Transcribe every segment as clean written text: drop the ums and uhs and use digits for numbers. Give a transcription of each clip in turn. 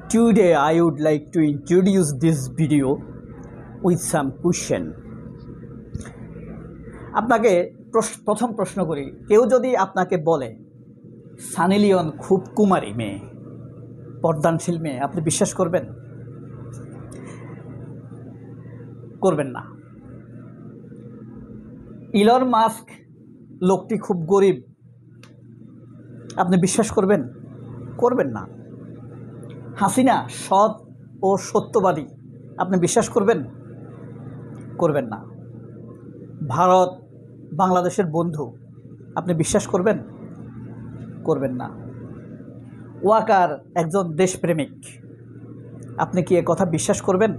Today I would like to introduce this video with some question. আপনাকে প্রথম প্রশ্ন করি, কেউ যদি আপনাকে বলে সানি লিওন খুব কুমারী মেয়ে, পর্দানশীল মেয়ে, আপনি বিশ্বাস করবেন? করবেন না। ইলন মাস্ক লোকটি খুব গরিব, আপনি বিশ্বাস করবেন? করবেন না। হাসিনা সৎ ও সত্যবাদী, আপনি বিশ্বাস করবেন? করবেন না। ভারত বাংলাদেশের বন্ধু, আপনি বিশ্বাস করবেন? করবেন না। ওয়াকার একজন দেশপ্রেমিক, আপনি কি এ কথা বিশ্বাস করবেন?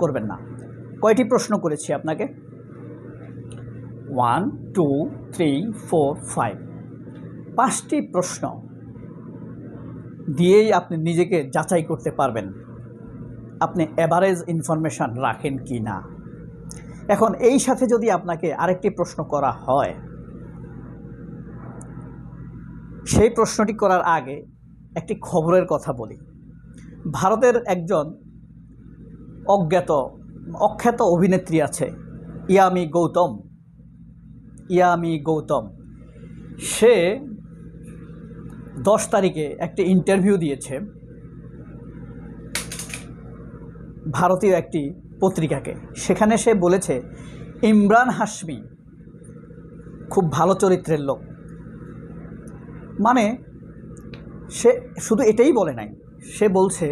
করবেন না। কয়টি প্রশ্ন করেছি আপনাকে? 1 2 3 4 5, 5টি প্রশ্ন দিয়েই আপনি নিজেকে যাচাই করতে পারবেন আপনি এভারেজ ইনফরমেশান রাখেন কি না। এখন এই সাথে যদি আপনাকে আরেকটি প্রশ্ন করা হয়, সেই প্রশ্নটি করার আগে একটি খবরের কথা বলি। ভারতের একজন অখ্যাত অভিনেত্রী আছে, ইয়ামি গৌতম। সে 10 তারিখে একটি ইন্টারভিউ দিয়েছে ভারতীয় একটি পত্রিকাকে। সেখানে সে বলেছে ইমরান হাশমি খুব ভালো চরিত্রের লোক। মানে সে শুধু এটাই বলে নাই, সে বলছে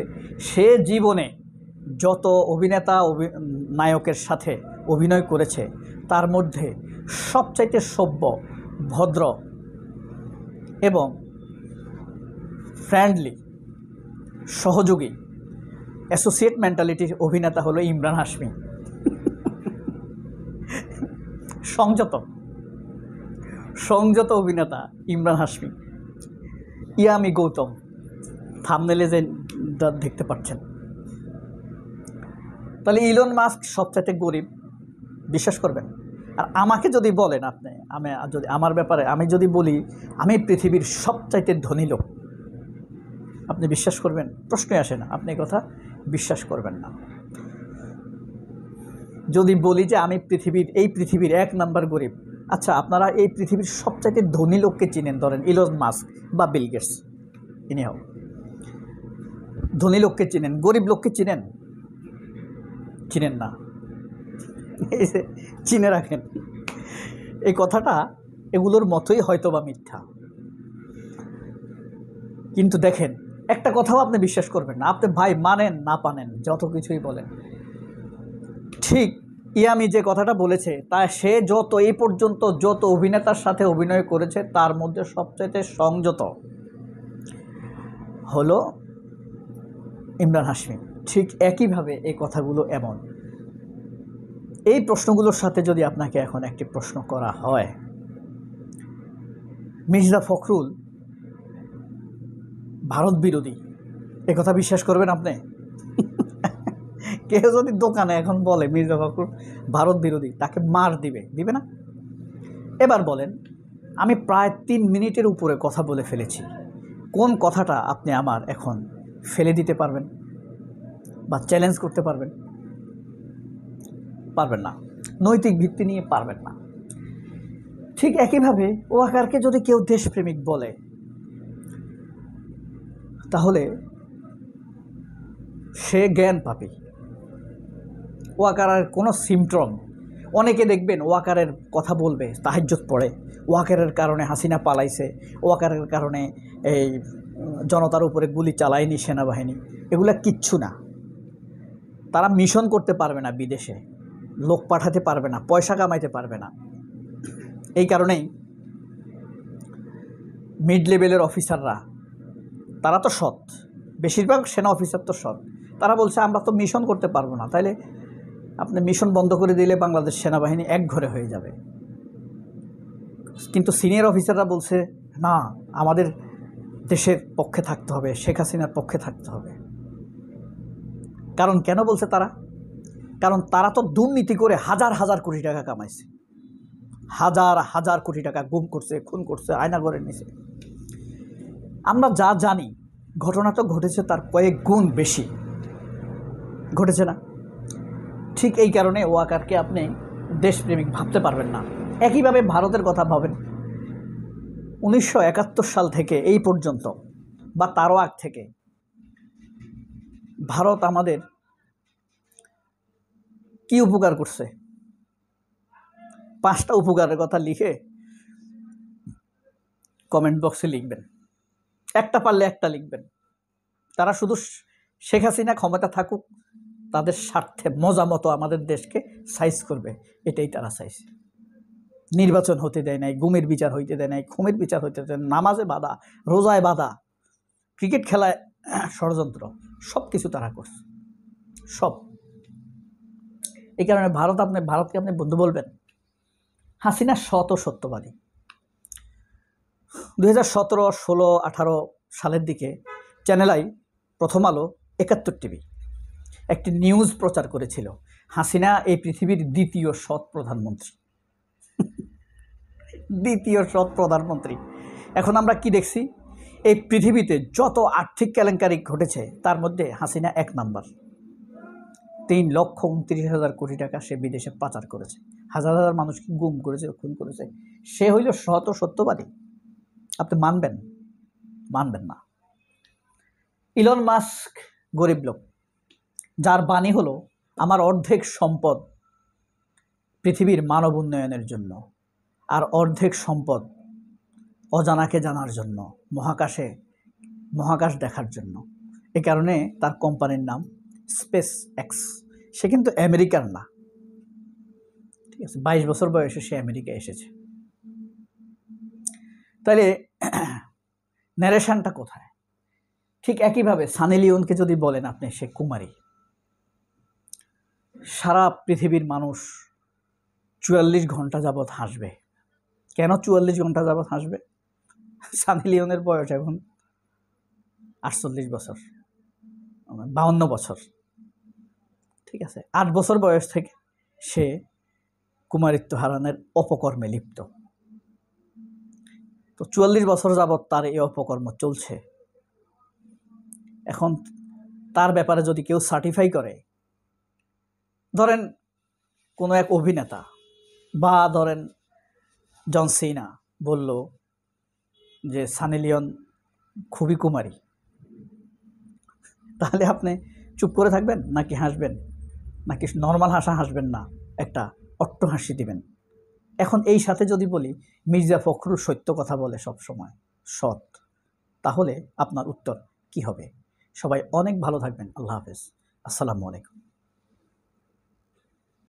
সে জীবনে যত নায়কের সাথে অভিনয় করেছে তার মধ্যে সবচাইতে সভ্য, ভদ্র এবং ফ্রেন্ডলি, সহযোগী, অ্যাসোসিয়েট মেন্টালিটির অভিনেতা হলো ইমরান হাশমি। সংযত অভিনেতা ইমরান হাশমি। ইয়ামি গৌতম, থাম্বনেলে যে দেখতে পাচ্ছেন। তাহলে ইলন মাস্ক সবচাইতে গরিব, বিশ্বাস করবেন? আর আমাকে যদি বলেন আপনি, আমার ব্যাপারে আমি যদি বলি আমি পৃথিবীর সবচাইতে ধনী লোক, আপনি বিশ্বাস করবেন? প্রশ্নই আসে না, আপনি কথা বিশ্বাস করবেন না। যদি বলি যে আমি এই পৃথিবীর 1 নাম্বার গরিব, আচ্ছা আপনারা এই পৃথিবীর সবচাইতে ধনী লোককে চিনেন, ধরেন ইলন মাস্ক বা বিল গেটস, এনিহাও ধনী লোককে চিনেন, গরিব লোককে চিনেন না। এই যে চিনে রাখেন, এই কথাটা এগুলোর মতোই হয়তো বা মিথ্যা, কিন্তু দেখেন একটা কথাও আপনি বিশ্বাস করবেন না। আপনি ভাই মানেন না পানেন, যত কিছুই বলেন, ঠিক ইয়ামি যে কথাটা বলেছে তা সে এই পর্যন্ত যত অভিনেতার সাথে অভিনয় করেছে তার মধ্যে সবচাইতে সংযত হলো ইমরান হাশমি। ঠিক একইভাবে এই কথাগুলো এমন। এই প্রশ্নগুলোর সাথে যদি আপনাকে এখন একটি প্রশ্ন করা হয়, মির্জা ফখরুল ভারত বিরোধী, এ কথা বিশ্বাস করবেন আপনি? কেউ যদি দোকানে এখন বলে মির্জা ফখরুল ভারত বিরোধী, তাকে মার দিবে না? এবার বলেন, আমি প্রায় 3 মিনিটের উপরে কথা বলে ফেলেছি, কোন কথাটা আপনি আমার এখন ফেলে দিতে পারবেন বা চ্যালেঞ্জ করতে পারবেন? পারবেন না। নৈতিক ভিত্তি নিয়ে পারবেন না। ঠিক একইভাবে ওয়াকারকে যদি কেউ দেশপ্রেমিক বলে, তাহলে সে জ্ঞান পাপী। ওয়াকারের কোনো সিমটম, অনেকে দেখবেন ওয়াকারের কথা বলবে তাহাজ্জুদ পড়ে, ওয়াকারের কারণে হাসিনা পালাইছে, ওয়াকারের কারণে এই জনতার উপরে গুলি চালায়নি সেনাবাহিনী, এগুলা কিচ্ছু না। তারা মিশন করতে পারবে না, বিদেশে লোক পাঠাতে পারবে না, পয়সা কামাইতে পারবে না। এই কারণেই মিড লেভেলের অফিসাররা, তারা তো সৎ, বেশিরভাগ সেনা অফিসার তো সৎ, তারা বলছে আমরা তো মিশন করতে পারবো না, তাইলে আপনি মিশন বন্ধ করে দিলে বাংলাদেশ সেনাবাহিনী একঘরে হয়ে যাবে। কিন্তু সিনিয়র অফিসাররা বলছে না, আমাদের দেশের পক্ষে থাকতে হবে, শেখ হাসিনার পক্ষে থাকতে হবে। কারণ কেন বলছে তারা? কারণ তারা তো দুর্নীতি করে হাজার কোটি টাকা কামাইছে, হাজার কোটি টাকা গুম করছে, খুন করছে, আয়না করে নিছে। আমরা যা জানি ঘটনা তো ঘটেছে তার কয়েক গুণ বেশি ঘটেছে না? ঠিক এই কারণে ওয়াকারকে আপনি দেশপ্রেমিক ভাবতে পারবেন না। একইভাবে ভারতের কথা ভাবেন। 1971 সাল থেকে এই পর্যন্ত বা তারও আগ থেকে ভারত আমাদের কি উপকার করছে? 5টা উপকারের কথা লিখে কমেন্ট বক্সে লিখবেন। একটা পারলে একটা লিখবেন। তারা শুধু শেখ হাসিনা ক্ষমতা থাকুক, তাদের স্বার্থে মজা মতো আমাদের দেশকে সাইজ করবে, এটাই তারা চাইছে। নির্বাচন হতে দেয় নাই, গুমের বিচার হইতে দেয় নাই, খুমের বিচার হইতে দেয় নাই, নামাজে বাধা, রোজায় বাধা, ক্রিকেট খেলায় ষড়যন্ত্র, সব কিছু তারা করছে, সব। এই কারণে ভারতকে আপনি বন্ধু বলবেন? হাসিনা সৎ ও সত্যবাদী। 2017, 16, 18 সালের দিকে চ্যানেল আই, প্রথম আলো, 71 টিভি একটি নিউজ প্রচার করেছিল, হাসিনা এই পৃথিবীর দ্বিতীয় সৎ প্রধানমন্ত্রী। দ্বিতীয় সৎ প্রধানমন্ত্রী। এখন আমরা কি দেখছি? এই পৃথিবীতে যত আর্থিক কেলেঙ্কারি ঘটেছে তার মধ্যে হাসিনা 1 নাম্বার। 3,29,000 কোটি টাকা সে বিদেশে পাচার করেছে, হাজার হাজার মানুষকে গুম করেছে, খুন করেছে। সে হইল সৎ ও সত্যবাদী। আপনি মানবেন? মানবেন না। ইলন মাস্ক গরিব লোক, যার বাণী হলো আমার অর্ধেক সম্পদ পৃথিবীর মানব উন্নয়নের জন্য, আর অর্ধেক সম্পদ অজানাকে জানার জন্য, মহাকাশ দেখার জন্য। এ কারণে তার কোম্পানির নাম স্পেস এক্স। সে কিন্তু আমেরিকার না, ঠিক আছে? 22 বছর বয়সে সে আমেরিকা এসেছে। তাহলে ন্যারেশনটা কোথায়? ঠিক একইভাবে সানি লিওনকে যদি বলেন আপনি সে কুমারী, সারা পৃথিবীর মানুষ 44 ঘন্টা যাবৎ হাসবে। কেন 44 ঘন্টা যাবৎ হাসবে? সানি লিওনের বয়স এখন 48 বছর, 52 বছর, ঠিক আছে? 8 বছর বয়স থেকে সে কুমারিত্ব হারানোর অপকর্মে লিপ্ত। তো 44 বছর যাবৎ তার এই অপকর্ম চলছে। এখন তার ব্যাপারে যদি কেউ সার্টিফাই করে, ধরেন কোনো এক অভিনেতা বা ধরেন জন সিনা বলল যে সানি লিওন খুবই কুমারী, তাহলে আপনি চুপ করে থাকবেন নাকি হাসবেন? নাকি নর্মাল হাসবেন না, একটা অট্ট হাসি দিবেন? এখন এই সাথে যদি বলি মির্জা ফখরুল সত্য কথা বলে, সব সময় সৎ, তাহলে আপনার উত্তর কি হবে? সবাই অনেক ভালো থাকবেন। আল্লাহ হাফেজ। আসসালামু আলাইকুম।